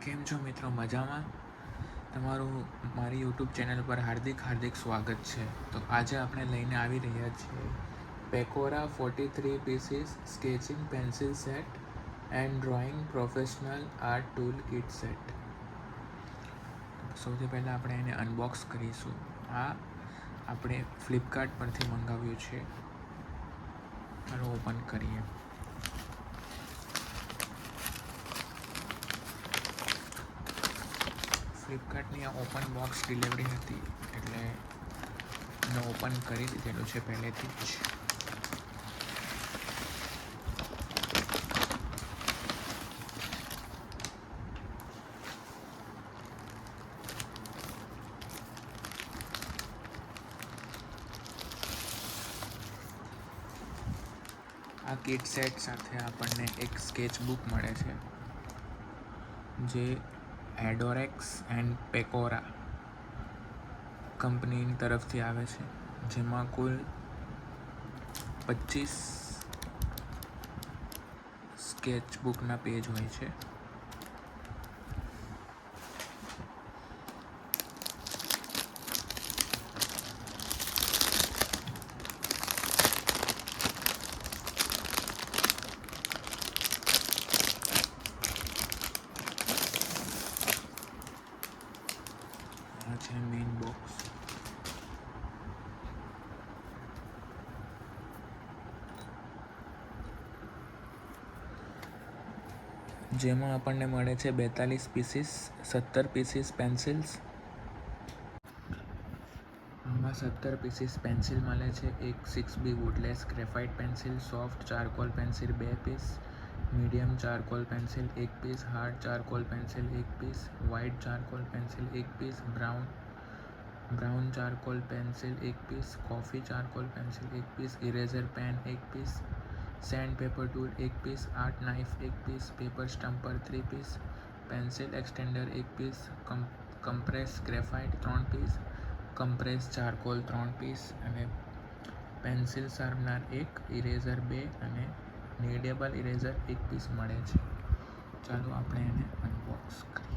કેમ છો મિત્રો? મજામાં? તમારું મારી યુટ્યુબ ચેનલ પર હાર્દિક સ્વાગત છે. તો આજે આપણે લઈને આવી રહ્યા છીએ પેકોરા 43 pieces sketching pencil set and drawing professional art tool kit set. સૌથી પહેલાં આપણે એને અનબોક્સ કરીશું. આ આપણે ફ્લિપકાર્ટ પરથી મંગાવ્યું છે. ચાલો ઓપન કરીએ. ફ્લિપકાર્ટની આ ઓપન બોક્સ ડિલિવરી હતી એટલે મેં ઓપન કરી દીધેલું છે પહેલેથી જ. આ કિટ સેટ સાથે આપણને એક સ્કેચ બુક મળે છે જે એડોરેક્સ એન્ડ પેકોરા કંપનીની તરફથી આવે છે, જેમાં કુલ 25 સ્કેચ બુકના પેજ હોય છે. આ છે મેઇન બોક્સ. જેમાં આપણને મળે છે 42 પીસીસ, 17 પીસીસ પેન્સિલ્સ. આમાં 17 પીસીસ પેન્સિલ મળે છે. એક 6B woodless graphite pencil, soft charcoal pencil 2 piece, medium charcoal pencil 1 piece, hard charcoal pencil 1 piece, white charcoal pencil 1 piece, brown charcoal pencil 1 piece, coffee charcoal pencil 1 piece, eraser pen 1 piece, sandpaper tool 1 piece, art knife 1 piece, paper stumper 3 piece, pencil extender 1 piece, compress graphite 3 piece, compress charcoal 3 piece અને pencil sharpener 1, eraser 2 અને નીડેબલ eraser 1 piece મળે છે. ચાલો આપણે એને Unbox કરીએ.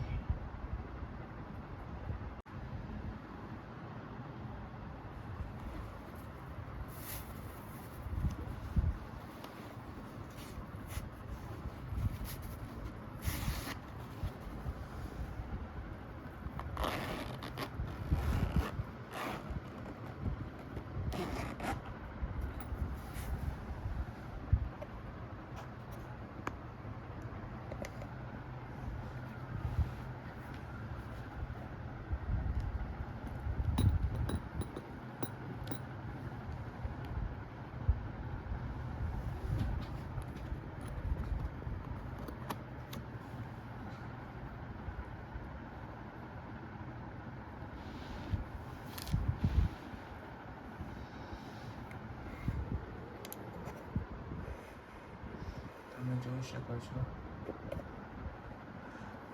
તમે જોઈ શકો છો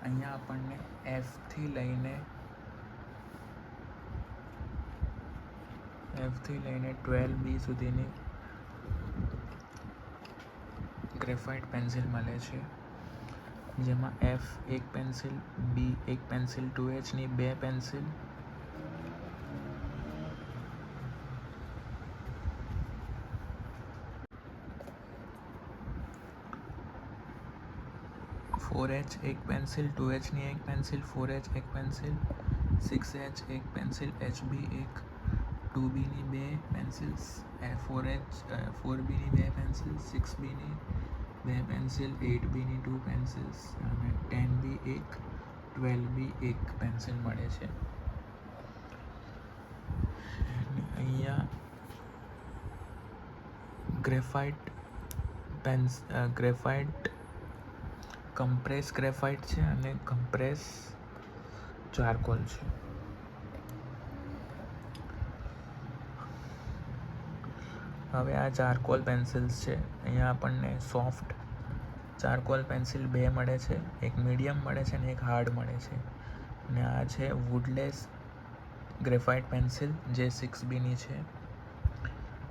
અહીંયા આપણને F થી લઈને 12B સુધીની ગ્રેફાઇટ પેન્સિલ મળે છે, જેમાં F એક પેન્સિલ, B એક પેન્સિલ, 2Hની 2 પેન્સિલ, H એક પેન્સિલ, 2Hની એક પેન્સિલ, 4H એક પેન્સિલ, 6H એક પેન્સિલ, HB એક, 2Bની 2 પેન્સિલ્સ, 4Bની 2 પેન્સિલ, 6Bની 2 પેન્સિલ, 8Bની 2 પેન્સિલ્સ અને 10B એક, 12B એક પેન્સિલ મળે છે. અહીંયા ગ્રેફાઇટ કમ્પ્રેસ ગ્રેફાઇટ છે અને કમ્પ્રેસ ચારકોલ છે. હવે આ ચારકોલ પેન્સિલ્સ છે. અહીંયા આપણને સોફ્ટ ચારકોલ પેન્સિલ 2 મળે છે, એક મીડિયમ મળે છે અને એક હાર્ડ મળે છે. અને આ છે વુડલેસ ગ્રેફાઇટ પેન્સિલ જે 6Bની છે.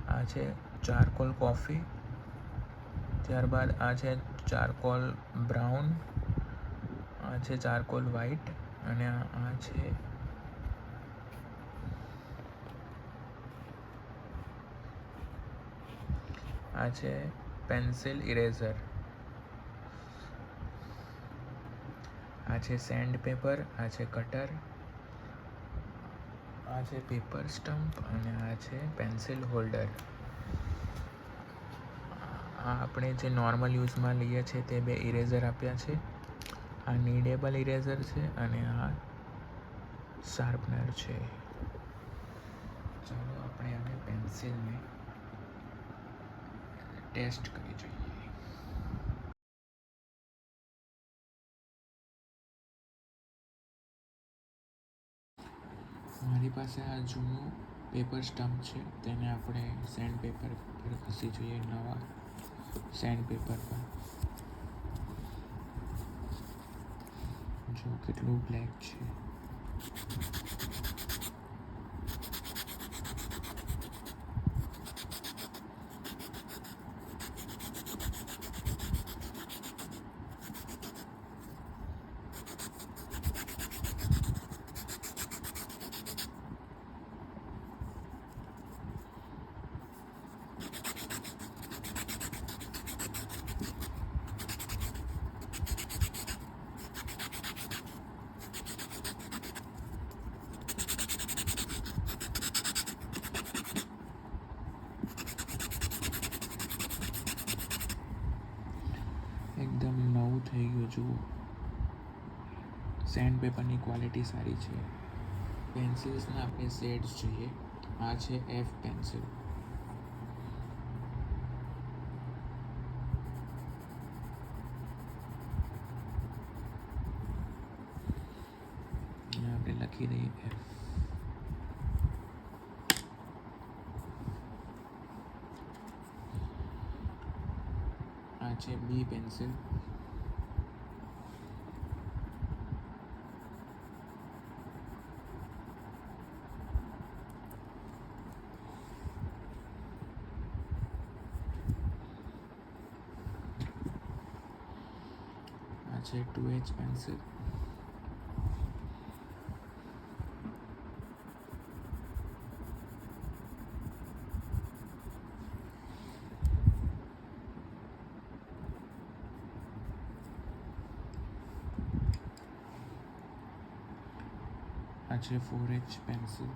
આ છે ચારકોલ કોફી. ત્યારબાદ આ છે ચારકોલ બ્રાઉન, આ છે ચારકોલ વ્હાઇટ અને આ છે પેન્સિલ ઇરેઝર. આ છે સેન્ડ પેપર, આ છે કટર, આ છે પેપર સ્ટમ્પ અને આ છે પેન્સિલ હોલ્ડર. આ આપણે જે નોર્મલ યુઝમાં લઈએ છીએ તે બે ઇરેઝર આપ્યા છે. આ નીડેબલ ઇરેઝર છે અને આ શાર્પનર છે. ચાલો આપણે હવે પેન્સિલને ટેસ્ટ કરી જોઈએ. મારી પાસે આ જૂનું પેપર સ્ટમ્પ છે, તેને આપણે સેન્ડ પેપર પર ઘસી જોઈએ, નવા સેન્ડ પેપર પર. જો કેટલું બ્લેક છે. એકદમ નવું થઈ ગયું. જુઓ, સેન્ડ પેપરની ક્વોલિટી સારી છે. પેન્સિલ્સના આપણે શેડ્સ જોઈએ. આ છે એફ પેન્સિલ. આપણે લખી દઈએ એફ. આ છે બી પેન્સિલ. આ છે 2H પેન્સિલ. આ છે 4H પેન્સિલ.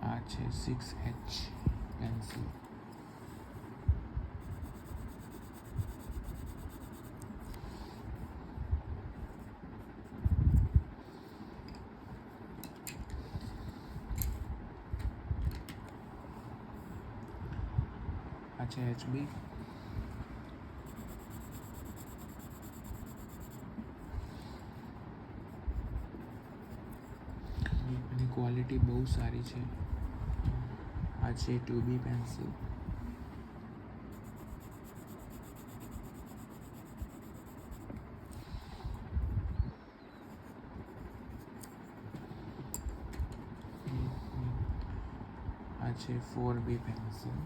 આ છે 6H પેન્સિલ. આ છે HB. એની ક્વોલિટી બહુ સારી છે. આ છે 2B પેન્સિલ. આ છે 4B પેન્સિલ.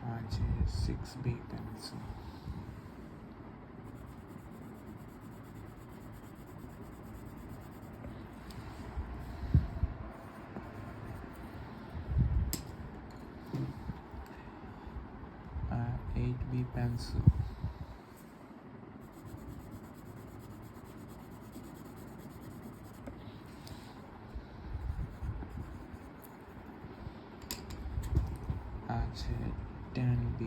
આ છે 6B પેન્સિલ. આ 8B પેન્સિલ. આ છે 10B.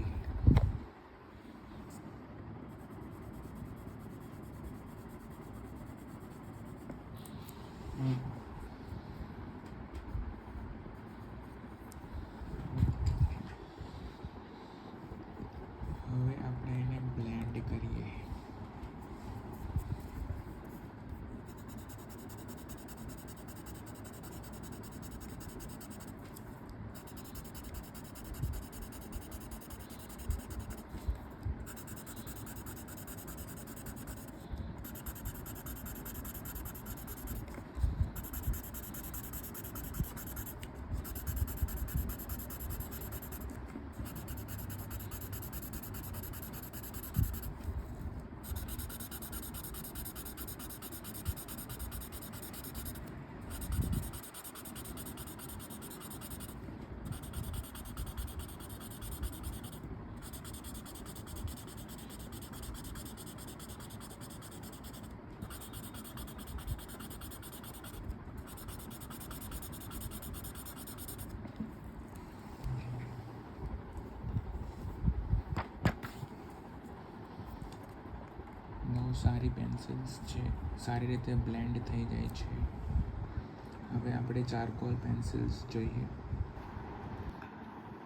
હવે આપણે બહુ સારી પેન્સિલ્સ છે, સારી રીતે બ્લેન્ડ થઈ જાય છે. હવે આપણે ચારકોલ પેન્સિલ્સ જોઈએ.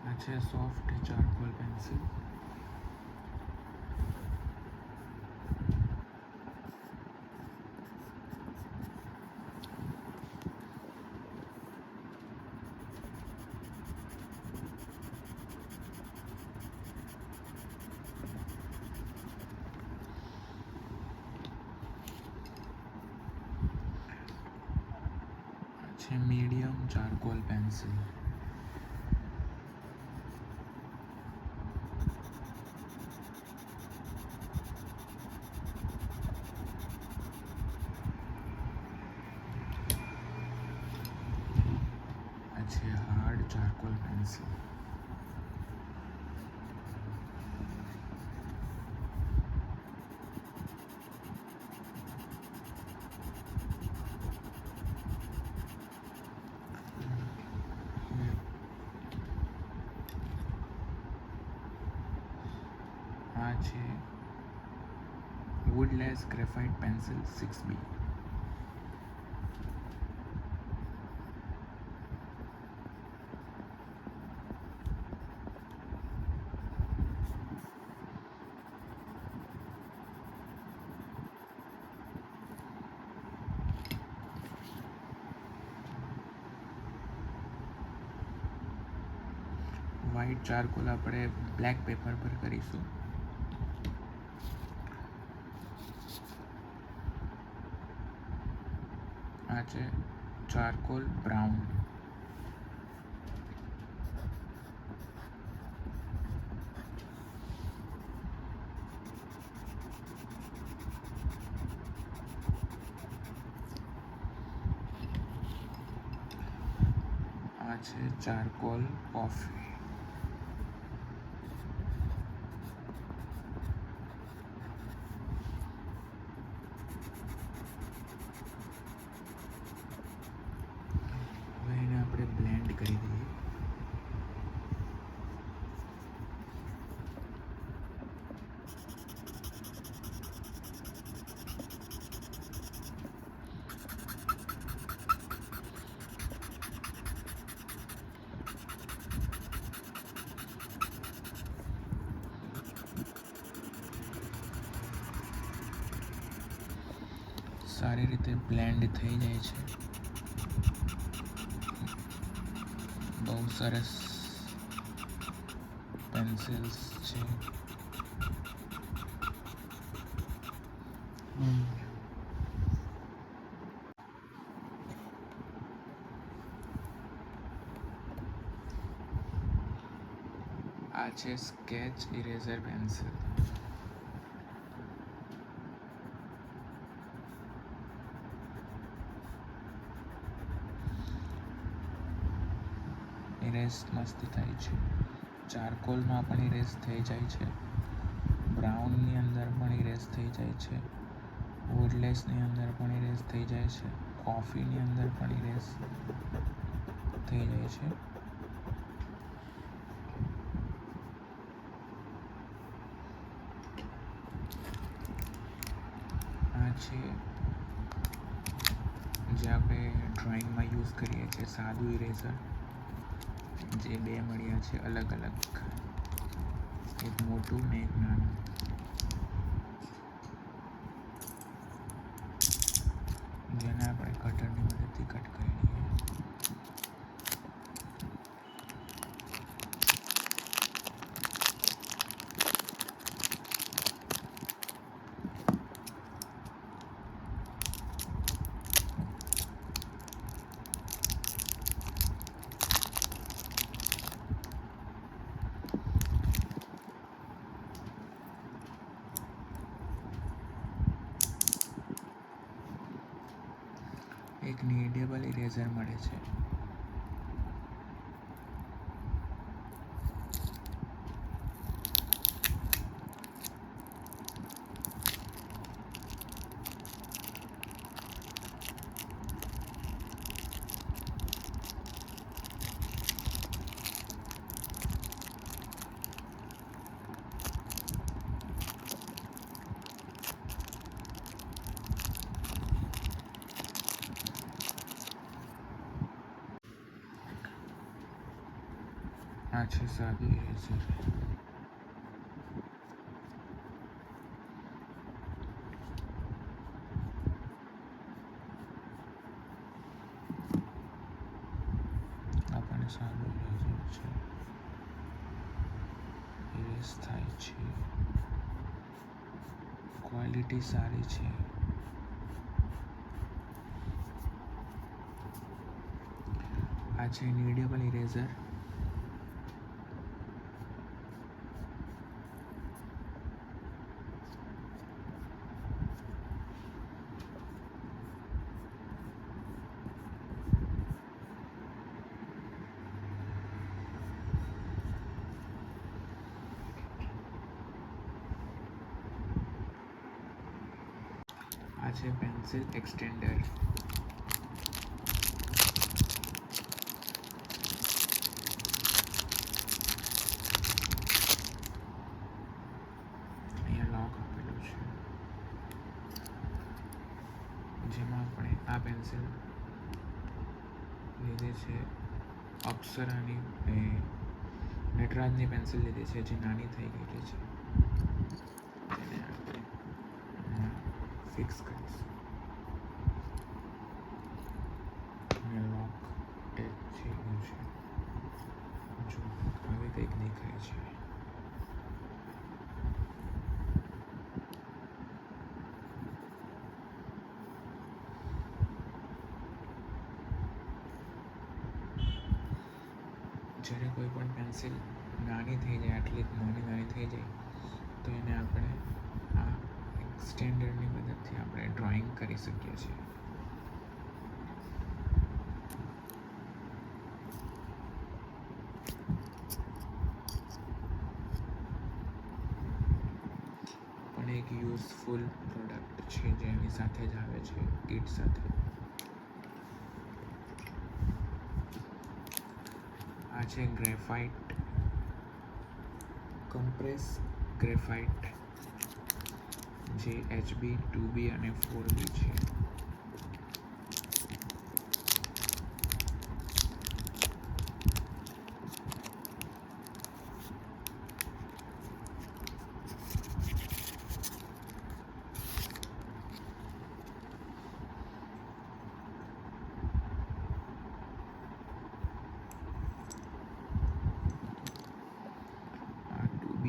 આ છે સોફ્ટ ચારકોલ પેન્સિલ. છે મીડિયમ ચારકોલ પેન્સિલ. આ છે હાર્ડ ચારકોલ પેન્સિલ. આ છે woodless graphite pencil 6B. White charcoal આપણે બ્લેક પેપર પર કરીશું. આ છે ચારકોલ બ્રાઉન. આ છે ચારકોલ કોફી. હવે એને આપણે બ્લેન્ડ કરી દઈએ. સારી રીતે બ્લેન્ડ થઈ જાય છે. બહુ સરસ પેન્સિલ્સ છે. આ છે સ્કેચ ઇરેઝર પેન્સિલ. ઇરેઝ મસ્ત થાય છે. ચારકોલમાં પણ ઇરેઝ થઈ જાય છે. બ્રાઉનની અંદર પણ ઇરેઝ થઈ જાય છે. વુડલેસની અંદર પણ ઇરેઝ થઈ જાય છે. કોફીની અંદર પણ ઇરેઝ થઈ જાય છે. આ છે જે આપણે ડ્રોઈંગમાં યુઝ કરીએ છીએ સાદું ઇરેઝર. જે બે મળ્યા છે અલગ અલગ, એક મોટું ને એક નાનું. જેને આપણે કટરની મદદથી કટ કરી લઈએ. એક નીડેબલ ઇરેઝર મળે છે. આ છે સાદી ઇરેઝર. આ પણ સાદું ઇરેઝર છે. ઇરેઝ થાય છે. ક્વોલિટી સારી છે. આ છે નીડેબલ ઇરેઝર. આ છે પેન્સિલ એક્સટેન્ડર. અહીંયા લોક આપેલું છે જેમાં આપણે આ પેન્સિલ લીધી છે અપ્સરાની નટરાજની પેન્સિલ લીધી છે જે નાની થઈ ગયેલી છે. તેને આપણે ફિક્સ કરીશું. લોક ટેપ જેવું છે. જો આવી કંઈક દેખાય છે. જ્યારે કોઈ પણ પેન્સિલ નાની થઈ જાય, આટલી નાની થઈ જાય તો એને આપણે આ એક્સટેન્ડરની મદદથી આપણે ડ્રોઈંગ કરી શકીએ છીએ. પણ એક યુઝફુલ પ્રોડક્ટ છે જે એની સાથે જ આવે છે કિટ સાથે. આ છે ગ્રેફાઇટ, કમ્પ્રેસ ગ્રેફાઇટ જે HB 2B અને 4B છે. આ 2B.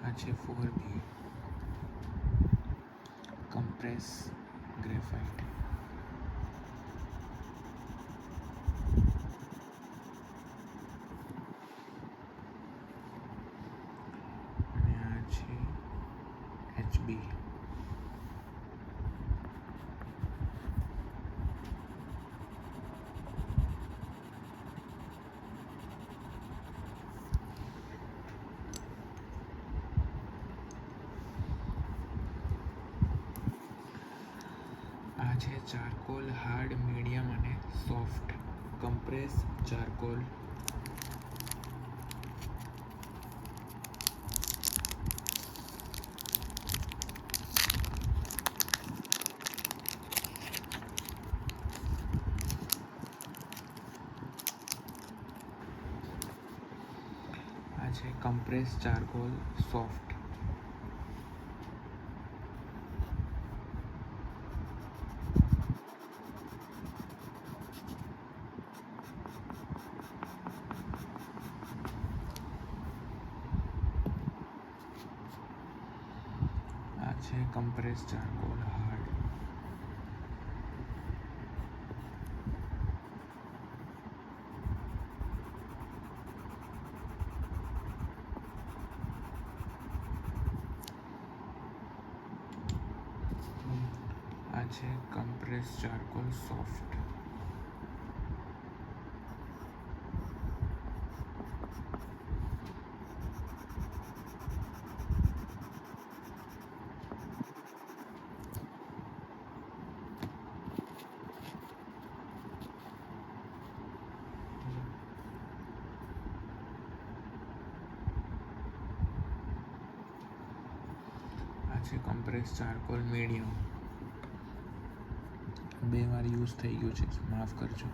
આ છે 4B, કમ્પ્રેસ ગ્રેફાઇટ. અને આ છે HB. આ છે ચારકોલ, હાર્ડ, મીડિયમ અને સોફ્ટ. Compress charcoal. આ છે કમ્પ્રેસ ચારકોલ સોફ્ટ. આ છે કમ્પ્રેસ ચારકોલ હાર્ડ. આ છે કમ્પ્રેસ ચારકોલ સોફ્ટ. છે કમ્પ્રેસ ચારકોલ મીડિયમ. 2 વાર યુઝ થઈ ગયું છે, માફ કરજો.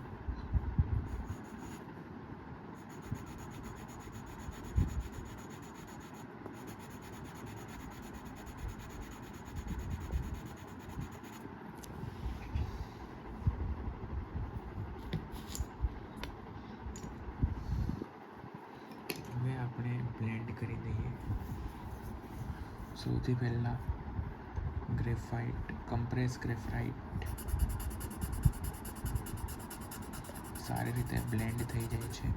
હવે આપણે બ્લેન્ડ કરી દઈએ. સૌથી પહેલાં કમ્પ્રેસ ગ્રેફાઇટ સારી રીતે બ્લેન્ડ થઈ જાય છે.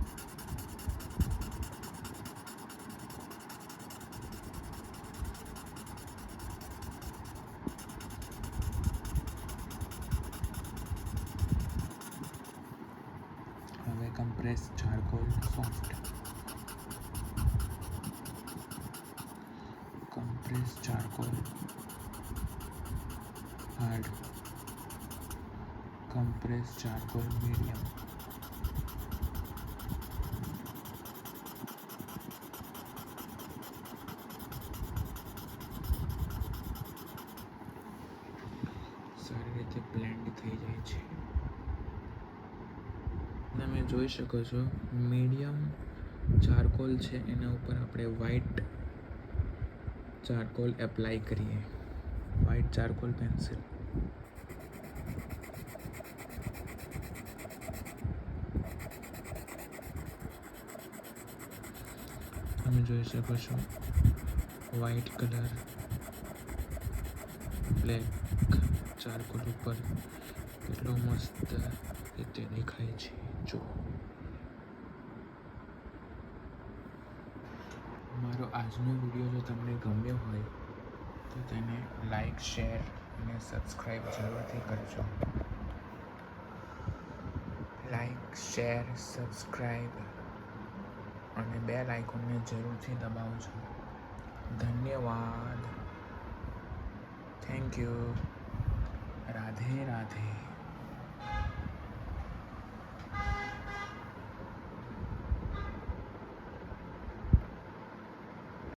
હવે compress charcoal soft, compress charcoal hard, compress charcoal medium. સારી રીતે બ્લેન્ડ થઈ જાય છે. તમે જોઈ શકો છો મીડિયમ ચારકોલ છે, એના ઉપર આપણે વ્હાઈટ ચારકોલ એપ્લાય કરીએ. White charcoal pencil. તમે જોઈ શકો છો વ્હાઈટ કલર બ્લેક ચારકોલ ઉપર કેટલો મસ્ત રીતે દેખાય છે. જો મારો આજનો વિડીયો જો તમને ગમ્યો હોય તો તેને લાઈક, શેર અને સબસ્ક્રાઈબ જરૂરથી કરજો. લાઈક, શેર, સબસ્ક્રાઈબ અને બેલ આઇકોનને જરૂરથી દબાવજો. ધન્યવાદ. Thank you. રાધે રાધે.